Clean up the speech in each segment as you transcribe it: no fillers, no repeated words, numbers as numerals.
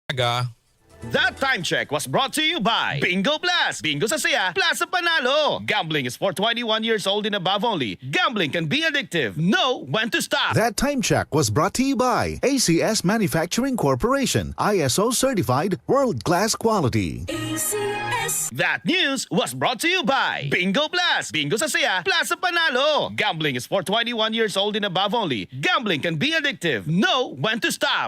Aga. That time check was brought to you by Bingo Plus. Bingo sa saya, plus sa panalo. Gambling is for 21 years old and above only. Gambling can be addictive. Know when to stop. That time check was brought to you by ACS Manufacturing Corporation, ISO certified, world-class quality. ACS. That news was brought to you by Bingo Plus. Bingo sa saya, plus sa panalo. Gambling is for 21 years old and above only. Gambling can be addictive. Know when to stop.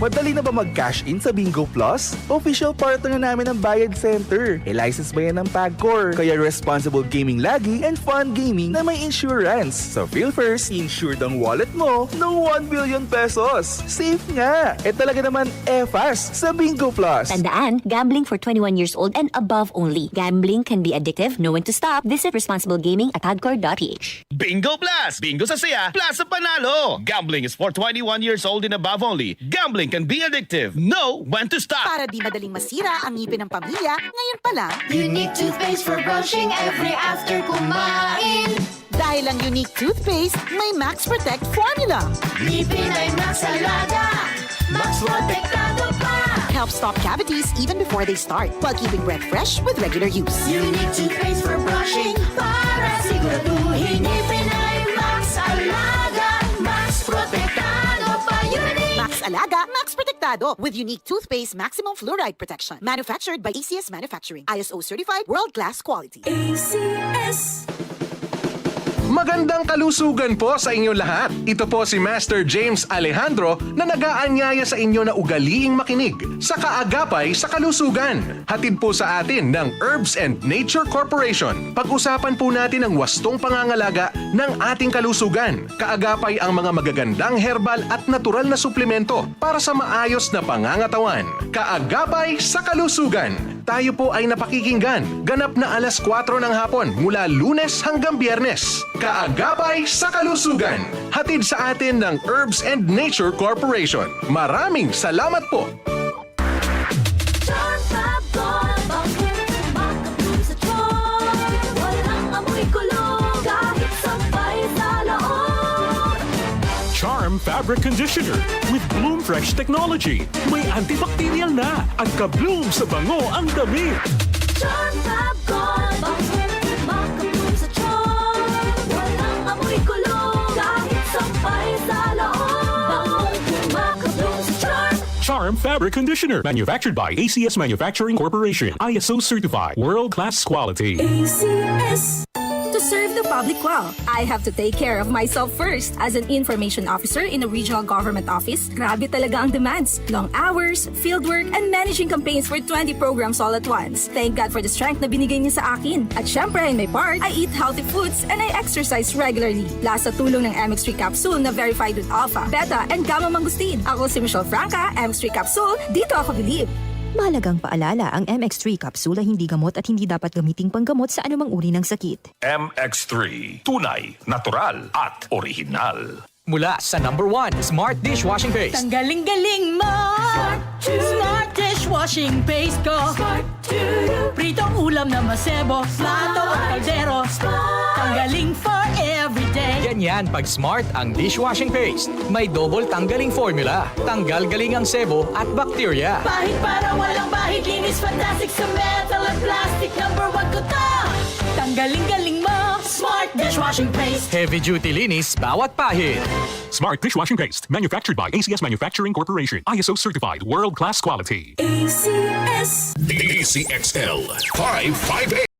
Madali na ba mag-cash in sa Bingo Plus? Official partner na namin ng Bayad Center. E-license ba yan ng PAGCOR? Kaya responsible gaming lagi and fun gaming na may insurance. So feel first, insured ang wallet mo ng 1 billion pesos. Safe nga! E talaga naman fast sa Bingo Plus. Tandaan, gambling for 21 years old and above only. Gambling can be addictive. Know when to stop. Visit responsiblegaming@hagcor.ph. Bingo Plus. Bingo sa saya, plus sa panalo. Gambling is for 21 years old and above only. Gambling can be addictive. Know when to stop. Para di madaling masira ang ngipin ng pamilya, ngayon pa lang, Unique toothpaste for brushing every after kumain. dahil ang unique toothpaste, may Max Protect formula. Ngipin ay Max Alaga, Max Protektado pa. Helps stop cavities even before they start, while keeping breath fresh with regular use. Unique toothpaste for brushing para siguraduhin ngipin ay Max Alaga, Max Protektado pa. Unique. Max Alaga, Max Protectado with unique toothpaste maximum fluoride protection. Manufactured by ACS Manufacturing. ISO certified, world-class quality. ACS. Magandang kalusugan po sa inyo lahat. Ito po si Master James Alejandro na nag-aanyaya sa inyo na ugaliing makinig sa kaagapay sa kalusugan. Hatid po sa atin ng Herbs and Nature Corporation. Pag-usapan po natin ang wastong pangangalaga ng ating kalusugan. Kaagapay ang mga magagandang herbal at natural na suplemento para sa maayos na pangangatawan. Kaagapay sa kalusugan. Tayo po ay napakikinggan. Ganap na alas 4 ng hapon mula Lunes hanggang Biyernes. Kaagapay sa kalusugan. Hatid sa atin ng Herbs and Nature Corporation. Maraming salamat po. Charm Fab Gold, bakit makapulong sa tiyan? Walang amoy kulong, kahit sampay sa loob. Charm Fabric Conditioner with Bloom Fresh Technology. May antibacterial na at ka-bloom sa bango ang damit. Charm Fab Gold, bakit makapulong sa tiyan? Walang amoy kulong, kahit sampay sa loob. Makapulong sa Charm. Charm Fabric Conditioner. Manufactured by ACS Manufacturing Corporation. ISO certified. World-class quality. ACS. To serve the public well, I have to take care of myself first. As an information officer in a regional government office, grabe talaga ang demands. Long hours, fieldwork, and managing campaigns for 20 programs all at once. Thank God for the strength na binigay niya sa akin. At syempre, in my part, I eat healthy foods and I exercise regularly. Last sa tulong ng MX3 capsule na verified with alpha, beta, and gamma mangustin. Ako si Michelle Franca, MX3 capsule, dito ako believe. Mahalagang paalala, ang MX3 capsule ay hindi gamot at hindi dapat gamiting panggamot sa anumang uri ng sakit. MX3. Tunay, natural, at original. Mula sa #1 Smart Dishwashing Paste. Tanggaling-galing mo! Smart dishwashing paste ko. Pritong ulam na masebo, plato at kaldero. Tanggaling for everyday. Ganyan pag Smart ang dishwashing paste. May double tanggaling formula. Tanggal galing ang sebo at bakterya. Bahid para walang bahid, linis fantastic sa metal at plastic. #1 ko to. Tanggaling-galing mo, Smart dishwashing paste. Heavy duty linis bawat pahid. Smart Dishwashing Paste. Manufactured by ACS Manufacturing Corporation. ISO certified. World-class quality. ACS. DCXL 558.